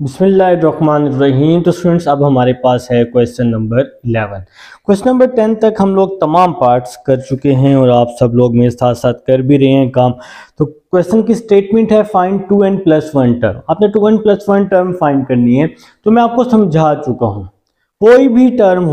बिस्मिल्लाहिर्रहमानिर्रहीम। तो स्टूडेंट्स अब हमारे पास है क्वेश्चन नंबर 11। क्वेश्चन नंबर 10 तक हम लोग तमाम पार्ट्स कर चुके हैं और आप सब लोग मेरे साथ साथ कर भी रहे हैं काम। तो क्वेश्चन की स्टेटमेंट है फाइंड 2n+1 टर्म। आपने 2n+1 टर्म फाइंड करनी है। तो मैं आपको समझा चुका हूँ, कोई भी टर्म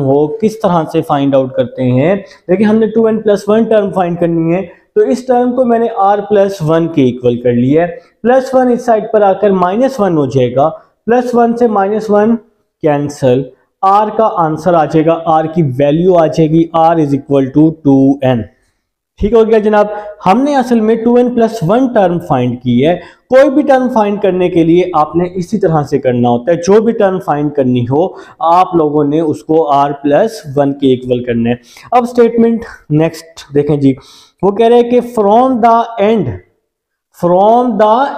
हो किस तरह से फाइंड आउट करते हैं। लेकिन हमने 2n+1 टर्म फाइंड करनी है, तो इस टर्म को मैंने r+1 के इक्वल कर लिया है। +1 इस साइड पर आकर -1 हो जाएगा, +1 से -1 कैंसल, r का आंसर आ जाएगा, r की वैल्यू आ जाएगी r is equal to 2n। ठीक हो गया जनाब। हमने असल में 2n+1 टर्म फाइंड की है। कोई भी टर्म फाइंड करने के लिए आपने इसी तरह से करना होता है। जो भी टर्म फाइंड करनी हो आप लोगों ने उसको r+1 के इक्वल करना है। अब स्टेटमेंट नेक्स्ट देखें जी, वो कह रहे हैं कि फ्रॉम द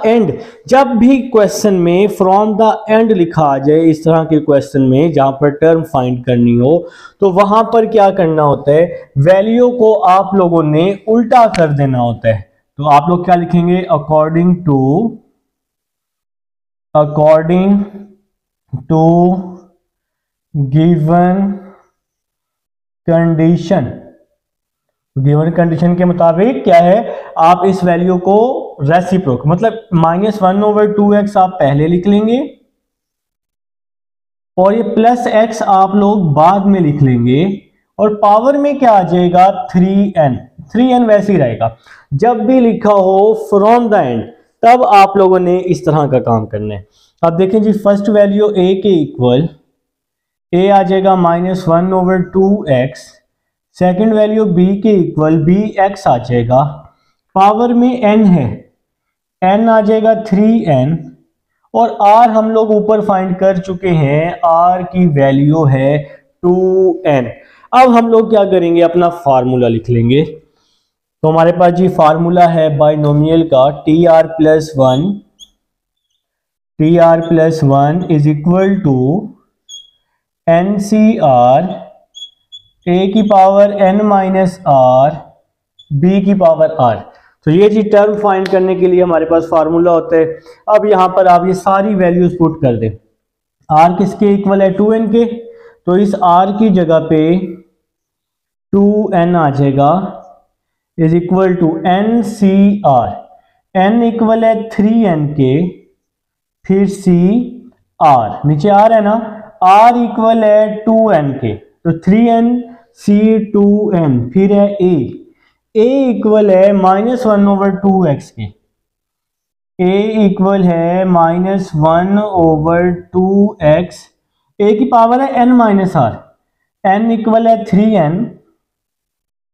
एंड, जब भी क्वेश्चन में फ्रॉम द एंड लिखा आ जाए इस तरह के क्वेश्चन में जहां पर टर्म फाइंड करनी हो, तो वहां पर क्या करना होता है, वैल्यू को आप लोगों ने उल्टा कर देना होता है। तो आप लोग क्या लिखेंगे, अकॉर्डिंग टू गिवन कंडीशन के मुताबिक क्या है, आप इस वैल्यू को रेसिप्रोक मतलब -1/2x आप पहले लिख लेंगे और ये +x आप लोग बाद में लिख लेंगे, और पावर में क्या आ जाएगा 3n वैसे ही रहेगा। जब भी लिखा हो फ्रॉम द एंड तब आप लोगों ने इस तरह का काम करना है। अब देखें जी, फर्स्ट वैल्यू a के इक्वल a आ जाएगा -1/2x, सेकंड वैल्यू b के इक्वल bx आ जाएगा, पावर में n है, n आ जाएगा 3n, और r हम लोग ऊपर फाइंड कर चुके हैं, r की वैल्यू है 2n। अब हम लोग क्या करेंगे, अपना फार्मूला लिख लेंगे। तो हमारे पास जी फार्मूला है बाइनोमियल का tr+1 is equal to NCR a की power n minus r b की पावर r। तो ये जी टर्म फाइंड करने के लिए हमारे पास फार्मूला होता है। अब यहां पर आप ये सारी वैल्यूज पुट कर दें। r किसके इक्वल है, 2n के, तो इस r की जगह पे 2n आ जाएगा is equal to NCR, n equal है 3n के, फिर CR, नीचे r है ना, r इक्वल है 2n के, तो 3n C2n, फिर है a इक्वल है -1/2x के, a इक्वल है -1/2x, a की पावर है n minus r, n equal है 3n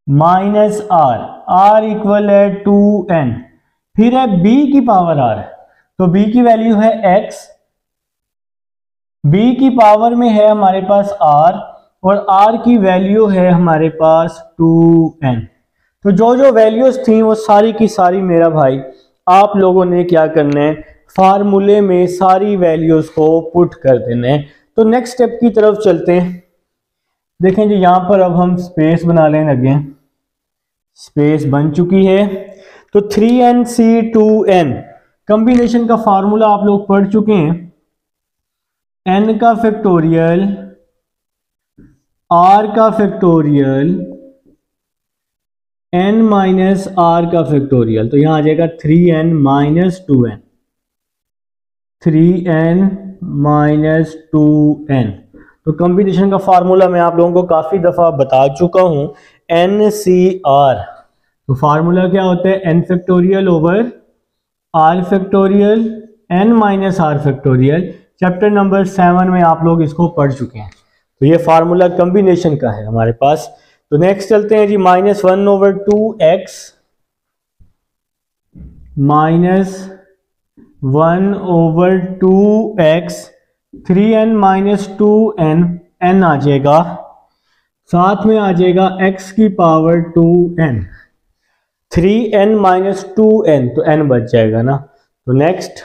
माइनस r इक्वल है 2n, फिर है b की पावर r, तो b की वैल्यू है x, b की पावर में है हमारे पास r, और r की वैल्यू है हमारे पास 2n। तो जो जो वैल्यूज थी वो सारी की सारी मेरा भाई आप लोगों ने क्या करना है, फार्मूले में सारी वैल्यूज को पुट कर देना है। तो नेक्स्ट स्टेप की तरफ चलते हैं। देखें जी, यहां पर अब हम स्पेस बना लें लगे, स्पेस बन चुकी है। तो 3nC2n कॉम्बिनेशन का फार्मूला आप लोग पढ़ चुके हैं, n का फैक्टोरियल r का फैक्टोरियल n माइनस r का फैक्टोरियल, तो यहां आ जाएगा 3n minus 2n, 3n minus 2n। तो कॉम्बिनेशन का फार्मूला मैं आप लोगों को काफी दफा बता चुका हूं, NCR। तो फार्मूला क्या होता है, n factorial over r factorial n minus r factorial. Chapter number 7 में आप लोग इसको पढ़ चुके हैं। तो ये फार्मूला कॉम्बिनेशन का है हमारे पास। तो नेक्स्ट चलते हैं जी, -1/2x -1/2x, 3n minus 2n, n आ जाएगा, साथ में आ जाएगा x की power 2n, 3n minus 2n, तो n बच जाएगा ना। तो नेक्स्ट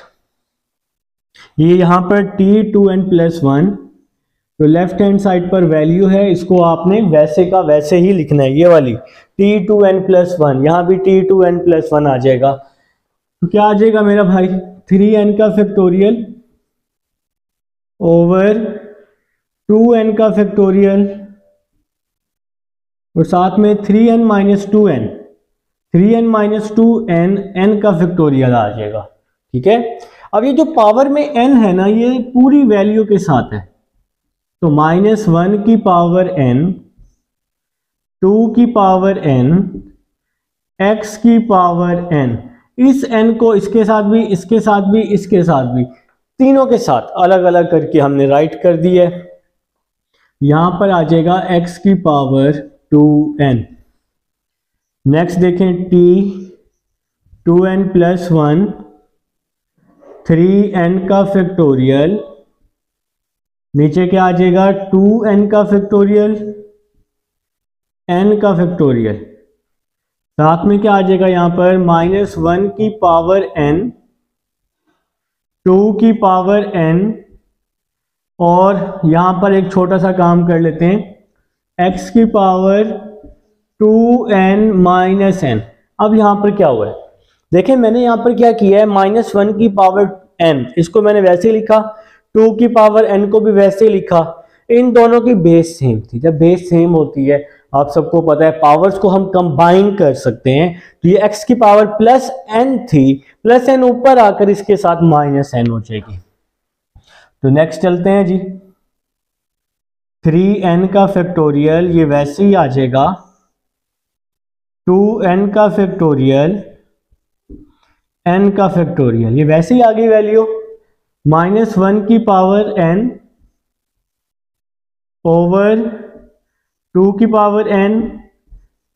ये यहां पर t2n+1, तो लेफ्ट हैंड साइड पर वैल्यू है, इसको आपने वैसे का वैसे ही लिखना है, ये वाली t2n+1, यहां भी t2n+1 आ जाएगा। तो क्या आ जाएगा मेरा भाई, 3n का फैक्टोरियल ओवर 2n का फैक्टोरियल और साथ में 3n minus 2n, 3n minus 2n n का फैक्टोरियल आ जाएगा। ठीक है, अब ये जो पावर में n है ना, ये पूरी वैल्यू के साथ है, तो -1 की पावर n, 2 की पावर n, x की पावर n, इस n को इसके साथ भी, इसके साथ भी, इसके साथ भी, तीनों के साथ अलग अलग करके हमने राइट कर दिया है। यहां पर आ जाएगा x की पावर 2n। नेक्स्ट देखें t, 2n प्लस 1, 3n का फैक्टोरियल, नीचे क्या आ जाएगा 2n का फैक्टोरियल, n का फैक्टोरियल, साथ में क्या आ जाएगा यहां पर -1 की पावर n, 2 की पावर n, और यहां पर एक छोटा सा काम कर लेते हैं, x की पावर 2n माइनस n। अब यहां पर क्या हुआ है, देखें मैंने यहां पर क्या किया है, -1 की पावर n, इसको मैंने वैसे ही लिखा, 2 की पावर n को भी वैसे ही लिखा, इन दोनों की बेस सेम थी। जब बेस सेम होती है, आप सबको पता है पावर्स को हम कंबाइन कर सकते हैं, तो ये x की पावर प्लस n थी, प्लस n ऊपर आकर इसके साथ -n हो जाएगी। तो नेक्स्ट चलते हैं जी, 3n का फैक्टोरियल ये वैसे ही आ जाएगा, 2n का फैक्टोरियल, n का फैक्टोरियल, ये वैसे ही आ गई वैल्यू, -1 की पावर n ओवर 2 की power n,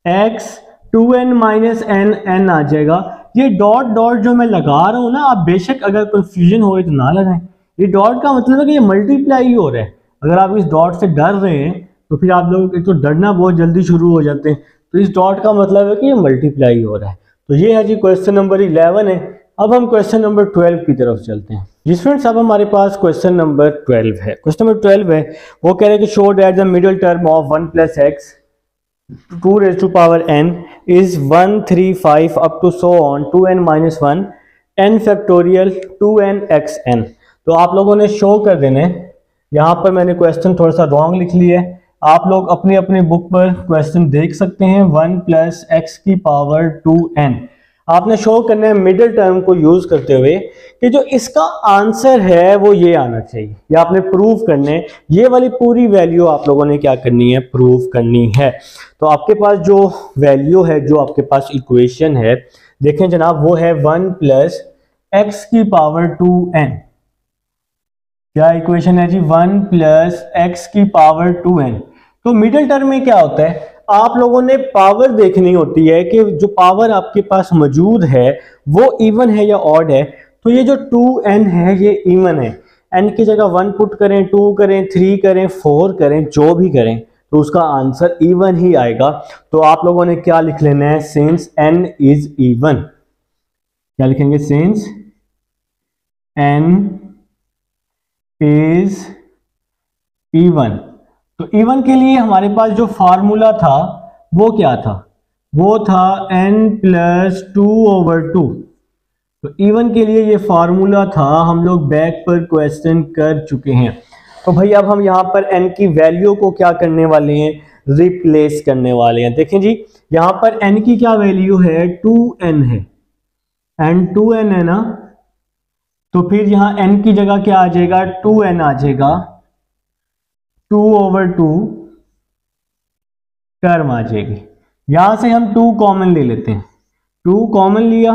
x 2n minus n आ जाएगा। ये डॉट डॉट जो मैं लगा रहा हूं ना, आप बेशक अगर कंफ्यूजन हो तो ना लगाएं, ये डॉट का मतलब है कि ये मल्टीप्लाई ही हो रहा है। अगर आप इस डॉट से डर रहे हैं तो फिर आप लोग एक तो डरना बहुत जल्दी शुरू हो जाते हैं, तो इस डॉट का मतलब है कि ये मल्टीप्लाई हो रहा है। तो ये है जी क्वेश्चन नंबर 11 है। अब हम क्वेश्चन नंबर 12 की तरफ चलते हैं। जी स्टूडेंट्स, अब हमारे पास क्वेश्चन नंबर 12 है। क्वेश्चन नंबर 12 है, वो कह रहे हैं कि show that the middle term of 1 plus x 2 raised to power n is 1 3 5 up to so on 2n minus 1 n factorial 2n xn। तो आप लोगों ने शो कर देने, यहाँ पर मैंने क्वेश्चन थोड़ा सा रॉन्ग लिख लिया है, आप लोग अपनी अपनी बुक पर क्वेश्चन देख सकते हैं। 1 प्लस एक्स की पावर 2n आपने शो करना है मिडिल टर्म को यूज करते हुए कि जो इसका आंसर है वो ये आना चाहिए, या आपने प्रूव करने, ये वाली पूरी वैल्यू आप लोगों ने क्या करनी है, प्रूव करनी है। तो आपके पास जो वैल्यू है, जो आपके पास इक्वेशन है, देखें जनाब, वो है 1 प्लस एक्स की पावर 2n। क्या इक्वेशन है जी, 1 प्लस एक्स की पावर 2n। तो मिडिल टर्म में क्या होता है, आप लोगों ने पावर देखनी होती है कि जो पावर आपके पास मौजूद है वो इवन है या ऑड है। तो ये जो 2n है ये इवन है, n की जगह 1 पुट करें, 2 करें, 3 करें, 4 करें, जो भी करें तो उसका आंसर इवन ही आएगा। तो आप लोगों ने क्या लिख लेना है, सिंस n इज इवन। क्या लिखेंगे, सिंस n इज इवन। तो इवन के लिए हमारे पास जो फार्मूला था वो क्या था, वो था n प्लस 2/2। तो इवन के लिए ये फार्मूला था, हम लोग बैक पर क्वेश्चन कर चुके हैं। तो भाई अब हम यहाँ पर n की वैल्यू को क्या करने वाले हैं, रिप्लेस करने वाले हैं। देखें जी, यहाँ पर n की क्या वैल्यू है, 2n है, n 2n है ना, तो फिर यहाँ n की जगह क्या आ जाएगा, 2n आ जाएगा, 2/2 टर्म आ जाएगी। यहां से हम 2 कॉमन ले लेते हैं, 2 कॉमन लिया,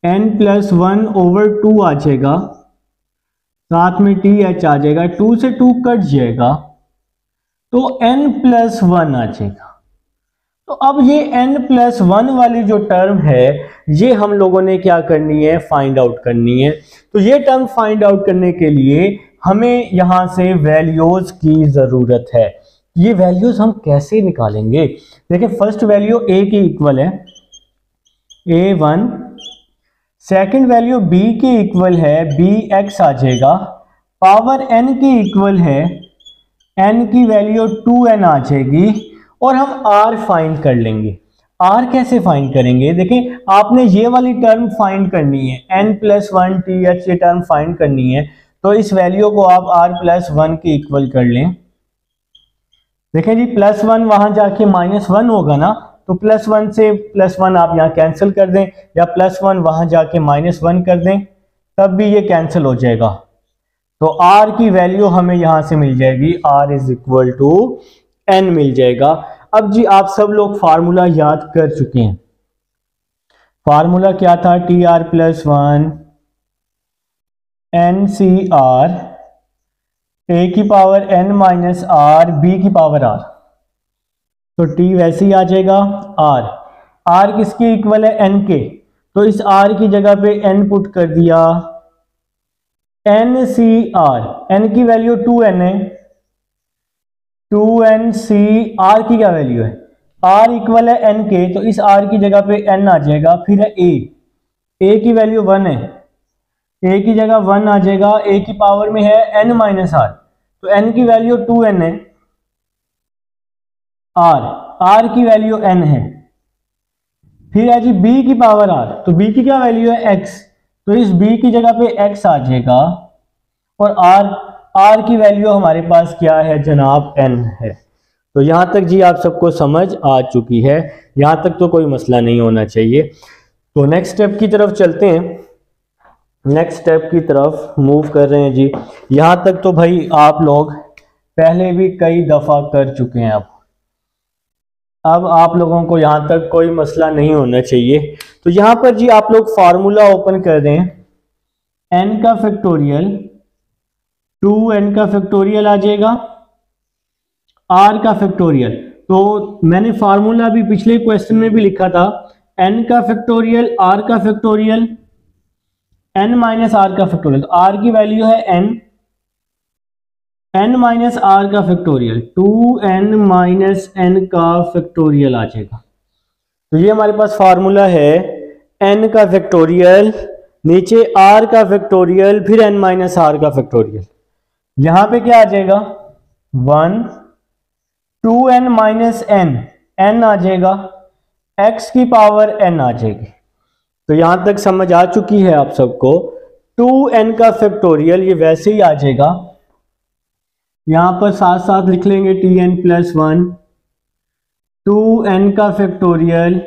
n प्लस 1/2 आ जाएगा, साथ में th आ जाएगा, 2 से 2 कट जाएगा, तो n प्लस 1 आ जाएगा। तो अब ये n प्लस 1 वाली जो टर्म है ये हम लोगों ने क्या करनी है, फाइंड आउट करनी है। तो ये टर्म फाइंड आउट करने के लिए हमें यहां से वैल्यूज की जरूरत है। ये वैल्यूज हम कैसे निकालेंगे, देखिए फर्स्ट वैल्यू a की इक्वल है a1, सेकंड वैल्यू b की इक्वल है bx आ जाएगा, पावर n की इक्वल है n की वैल्यू 2n आ जाएगी, और हम r फाइंड कर लेंगे। r कैसे फाइंड करेंगे, देखें आपने ये वाली टर्म फाइंड करनी है, n प्लस 1 th ये टर्म फाइंड करनी है। तो इस वैल्यू को आप r+1 के इक्वल कर लें। देखें जी, +1 वहां जाके -1 होगा ना, तो +1 से +1 आप यहाँ कैंसिल कर दें, या +1 वहां जाके -1 कर दें, तब भी ये कैंसिल हो जाएगा। तो r की वैल्यू हमें यहां से मिल जाएगी, r = n मिल जाएगा। अब जी आप सब लोग फार्मूला याद कर चुके हैं। फार्मूला क्या था? TR+1 NCR a⁻n - r b⁻r। तो t वैसे ही आ जाएगा। r किसके इक्वल है? n के, तो इस r की जगह पे n पुट कर दिया। NCR, n की वैल्यू 2n है, 2nc r की क्या वैल्यू है? r इक्वल है n के, तो इस r की जगह पे n आ जाएगा। फिर है a की वैल्यू 1 है, a की जगह 1 आ जाएगा। a की पावर में है n - r, तो n की वैल्यू 2n है, r की वैल्यू n है। फिर है जी b की पावर r, तो b की क्या वैल्यू है? x, तो इस b की जगह पे x आ जाएगा। और r की वैल्यू हमारे पास क्या है जनाब? n है। तो यहां तक जी आप सबको समझ आ चुकी है, यहां तक तो कोई मसला नहीं होना चाहिए। तो नेक्स्ट स्टेप की तरफ चलते हैं, नेक्स्ट स्टेप की तरफ मूव कर रहे हैं जी। यहां तक तो भाई आप लोग पहले भी कई दफा कर चुके हैं। अब आप लोगों को यहां तक कोई मसला नहीं होना चाहिए। तो यहां पर जी आप लोग फार्मूला ओपन कर दें, n का फैक्टोरियल 2n का फैक्टोरियल आ जाएगा, r का फैक्टोरियल। तो मैंने फार्मूला भी पिछले क्वेश्चन में भी लिखा था, n का फैक्टोरियल r का फैक्टोरियल n - r का फैक्टोरियल। तो r की वैल्यू है n - r का फैक्टोरियल 2n - n का फैक्टोरियल आ जाएगा। तो ये हमारे पास फार्मूला है, n का फैक्टोरियल, नीचे r का फैक्टोरियल, फिर n - r का फैक्टोरियल। यहां पे क्या आ जाएगा? 1 2n - n, n आ जाएगा, x की पावर n आ जाएगी। तो यहां तक समझ आ चुकी है आप सबको। 2n का फैक्टोरियल ये वैसे ही आ जाएगा, यहां पर साथ साथ लिख लेंगे tn+1 2n का फैक्टोरियल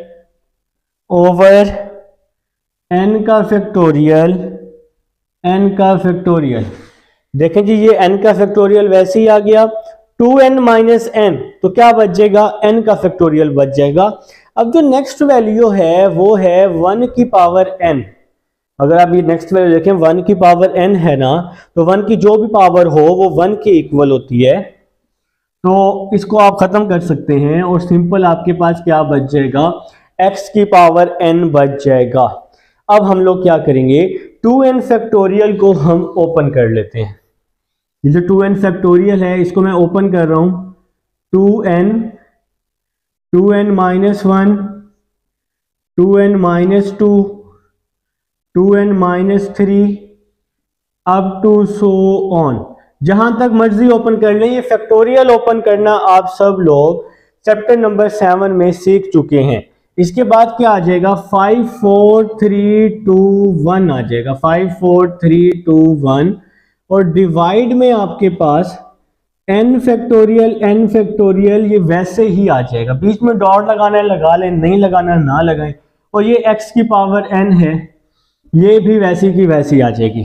ओवर n का फैक्टोरियल, n का फैक्टोरियल। देखें जी ये n का फैक्टोरियल वैसे ही आ गया। 2n - n, तो क्या बच जाएगा? n का फैक्टोरियल बच जाएगा। अब जो नेक्स्ट वैल्यू है वो है 1 की पावर n। अगर आप ये नेक्स्ट वैल्यू देखें, 1 की पावर n है ना, तो 1 की जो भी पावर हो वो 1 के इक्वल होती है। तो इसको आप खत्म कर सकते हैं और सिंपल आपके पास क्या बच जाएगा? x की पावर n बच जाएगा। अब हम लोग क्या करेंगे? 2n फैक्टोरियल को हम ओपन कर लेते हैं। ये जो 2n फैक्टोरियल है इसको मैं ओपन कर रहा हूं। 2n - 1 2n - 2 2n - 3 up to so on, जहां तक मर्जी ओपन कर लें। ये फैक्टोरियल ओपन करना आप सब लोग चैप्टर नंबर 7 में सीख चुके हैं। इसके बाद क्या आ जाएगा? 5 4 3 2 1 आ जाएगा, 5 4 3 2 1। और डिवाइड में आपके पास n फैक्टोरियल ये वैसे ही आ जाएगा। बीच में डॉट लगाना है लगा लें, नहीं लगाना है ना लगाएं। और ये x की पावर n है, ये भी वैसी की वैसी आ जाएगी।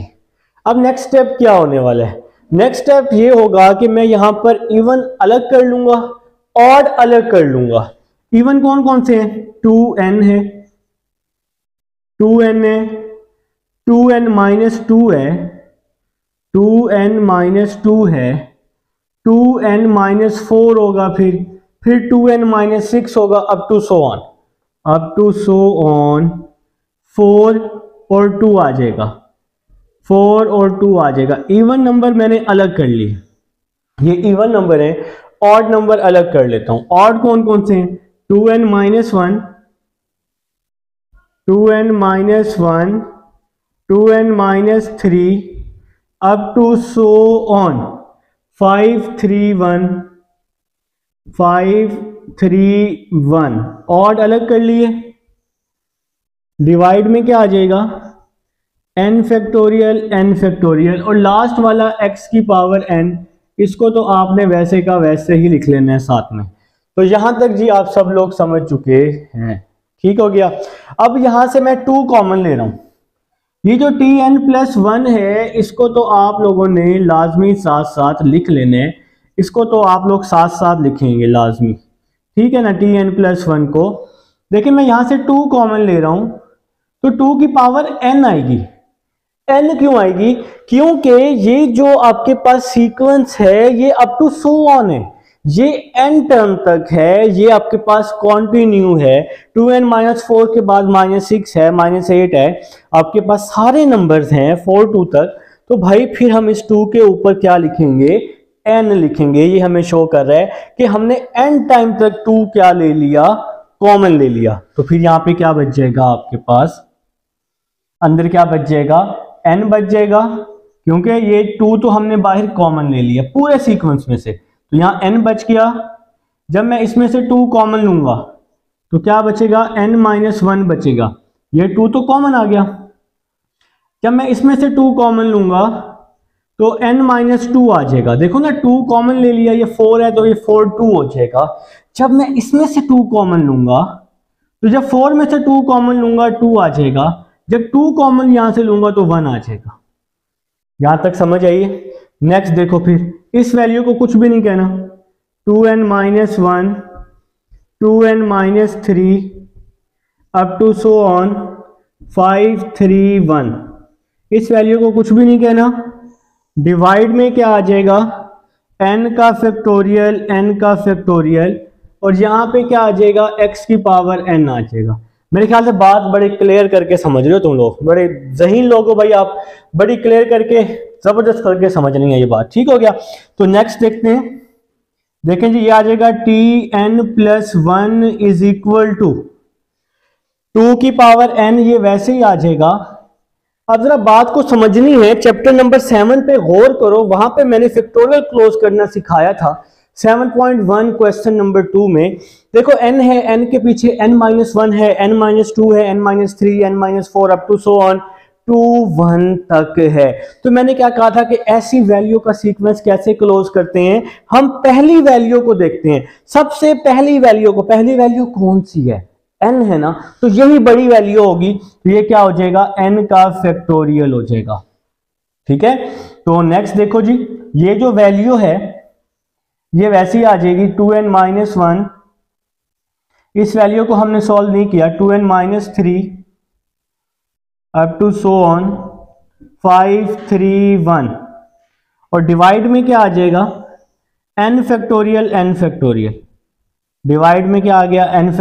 अब नेक्स्ट स्टेप क्या होने वाला है? नेक्स्ट स्टेप ये होगा कि मैं यहां पर इवन अलग कर लूंगा, ऑड अलग कर लूंगा। इवन कौन कौन से हैं? 2n है, 2n है, 2n - 2 है, 2n - 2 है, 2n - 4 होगा, फिर 2n - 6 होगा, up to so on, up to so on. 4 और 2 आ जाएगा, 4 और 2 आ जाएगा। इवन नंबर मैंने अलग कर लिए, ये इवन नंबर है। ऑड नंबर अलग कर लेता हूं। ऑड कौन कौन से हैं? 2n - 1, 2n - 1, 2n - 3 up to so on, 5 3 1, 5 3 1। Odd अलग कर लिए। डिवाइड में क्या आ जाएगा? n फैक्टोरियल और लास्ट वाला x की पावर n, इसको तो आपने वैसे का वैसे ही लिख लेना है साथ में। तो यहां तक जी आप सब लोग समझ चुके हैं, ठीक हो गया। अब यहां से मैं 2 कॉमन ले रहा हूं, ये जो tn+1 है इसको तो आप लोगों ने लाजमी साथ साथ लिख लेने हैं, इसको तो आप लोग साथ साथ लिखेंगे लाजमी, ठीक है ना। tn+1 को देखिए मैं यहां से 2 कॉमन ले रहा हूं, तो 2 की पावर n आएगी। n क्यों आएगी? क्योंकि ये जो आपके पास सीक्वेंस है ये अप टू सो ऑन है, ये n टर्म तक है, ये आपके पास कॉन्टिन्यू है। 2n-4 के बाद -6 है, -8 है, आपके पास सारे नंबर्स हैं 4 2 तक। तो भाई फिर हम इस 2 के ऊपर क्या लिखेंगे? n लिखेंगे। ये हमें शो कर रहा है कि हमने n टाइम तक 2 क्या ले लिया? कॉमन ले लिया। तो फिर यहां पे क्या बच जाएगा आपके पास? अंदर क्या बच जाएगा? n बच जाएगा, क्योंकि ये 2 तो हमने बाहर कॉमन ले लिया पूरे सीक्वेंस में से, तो यहाँ n बच गया। जब मैं इसमें से 2 कॉमन लूंगा तो क्या बचेगा? n-1 बचेगा, ये 2 तो कॉमन आ गया। जब मैं इसमें से 2 कॉमन लूंगा तो n-2 आ जाएगा। देखो ना 2 कॉमन ले लिया, ये 4 है तो ये 4 2 हो जाएगा। जब मैं इसमें से 2 कॉमन लूंगा तो जब 4 में से 2 कॉमन लूंगा 2 आ जाएगा, जब 2 कॉमन यहां से लूंगा तो 1 आ जाएगा। यहां तक समझ आइए। नेक्स्ट देखो, फिर इस वैल्यू को कुछ भी नहीं कहना, 2n-1 2n-3 up to so on 5 3 1, इस वैल्यू को कुछ भी नहीं कहना। डिवाइड में क्या आ जाएगा? n का फैक्टोरियल और यहां पे क्या आ जाएगा? x की पावर n आ जाएगा। मेरे ख्याल से बात बड़े क्लियर करके समझ रहे हो तुम लोग, बड़े ज़हीन लोग हो भाई आप, बड़ी क्लियर करके जबरदस्त करके समझ रही है ये बात, ठीक हो गया। तो नेक्स्ट देखते हैं। देखें जी, ये आ जाएगा tn+1 इज इक्वल टू 2 की पावर n, ये वैसे ही आ जाएगा। अब जरा बात को समझनी है, चैप्टर नंबर 7 पे गौर करो, वहां पे मैंने फैक्टोरियल क्लोज करना सिखाया था 7.1 क्वेश्चन नंबर 2 में। देखो n है, n के पीछे n-1 है, n-2 है, n-3, n-4 up to so on 2 1 तक है। तो मैंने क्या कहा था कि ऐसी वैल्यू का सीक्वेंस कैसे क्लोज करते हैं? हम पहली वैल्यू को देखते हैं, सबसे पहली वैल्यू को। पहली वैल्यू कौन सी है? n है ना, तो यही बड़ी वैल्यू होगी, तो ये क्या हो जाएगा? n का फैक्टोरियल हो जाएगा, ठीक है। तो नेक्स्ट देखो जी, ये जो वैल्यू है ये वैसी आ जाएगी 2n-1, इस वैल्यू को हमने सॉल्व नहीं किया, 2n-3 up to so on 5 3 1, और डिवाइड में क्या आ जाएगा? n factorial. डिवाइड में क्या आ गया? n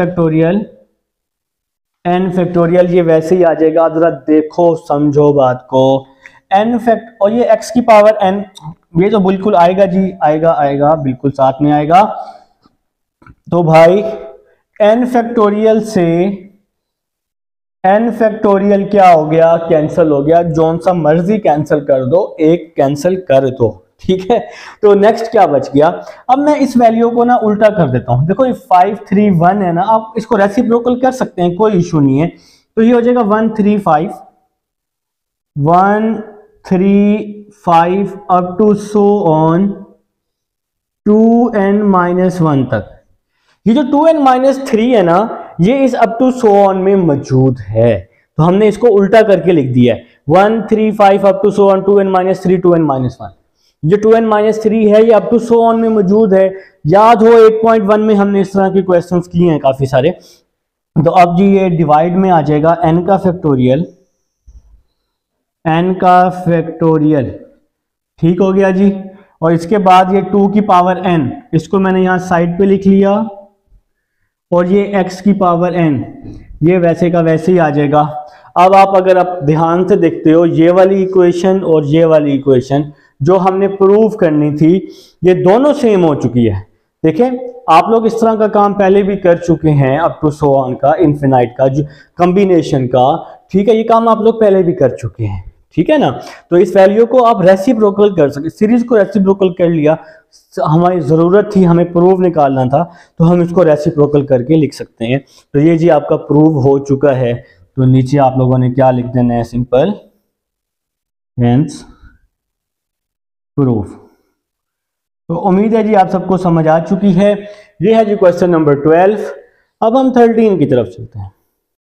फैक्टोरियल, ये वैसे ही आ जाएगा। जरा देखो समझो बात को, n फैक्ट और ये x की पावर n, ये तो बिल्कुल आएगा जी, आएगा बिल्कुल साथ में आएगा। तो भाई n फैक्टोरियल से n फैक्टोरियल क्या हो गया? कैंसिल हो गया, जौन सा मर्जी कैंसिल कर दो, एक कैंसिल कर दो, ठीक है। तो नेक्स्ट क्या बच गया? अब मैं इस वैल्यू को ना उल्टा कर देता हूं। देखो ये 5 3 1 है ना, आप इसको रेसिप्रोकल कर सकते हैं, कोई इशू नहीं है। तो ये हो जाएगा 1 3 5 up to so on 2n-1 तक। ये जो 2n-3 है ना, ये इस अप टू सो ऑन में मौजूद है, तो हमने इसको उल्टा करके लिख दिया है 1 3 5 up to so on 2n-3 2n-1। जो 2n-3 है ये अप टू सो ऑन में मौजूद है। याद हो 8.1 में हमने इस तरह के क्वेश्चंस किए हैं काफी सारे। तो अब जी ये डिवाइड में आ जाएगा n का फैक्टोरियल, ठीक हो गया जी। और इसके बाद ये 2 की पावर n, इसको मैंने यहां साइड पे लिख लिया, और ये x की पावर n, ये वैसे का वैसे ही आ जाएगा। अब आप अगर आप ध्यान से देखते हो, ये वाली इक्वेशन और ये वाली इक्वेशन जो हमने प्रूव करनी थी, ये दोनों सेम हो चुकी है। देखें, आप लोग इस तरह का काम पहले भी कर चुके हैं, अप टू सो ऑन का, इन्फिनाइट का, जो कॉम्बिनेशन का, ठीक है, ये काम आप लोग पहले भी कर चुके हैं, ठीक है ना। तो इस वैल्यू को आप रेसिप्रोकल कर सकते, सीरीज को रेसिप्रोकल कर लिया, हमारी ज़रूरत थी, हमें प्रूव निकालना था, तो हम इसको रेसिप्रोकल करके लिख सकते हैं। तो ये जी आपका प्रूव हो चुका है। तो नीचे आप लोगों ने क्या लिख देना है? Simple hence proof. तो उम्मीद है जी आप सबको समझ आ चुकी है। ये है जी क्वेश्चन नंबर 12। अब हम 13 की तरफ चलते हैं।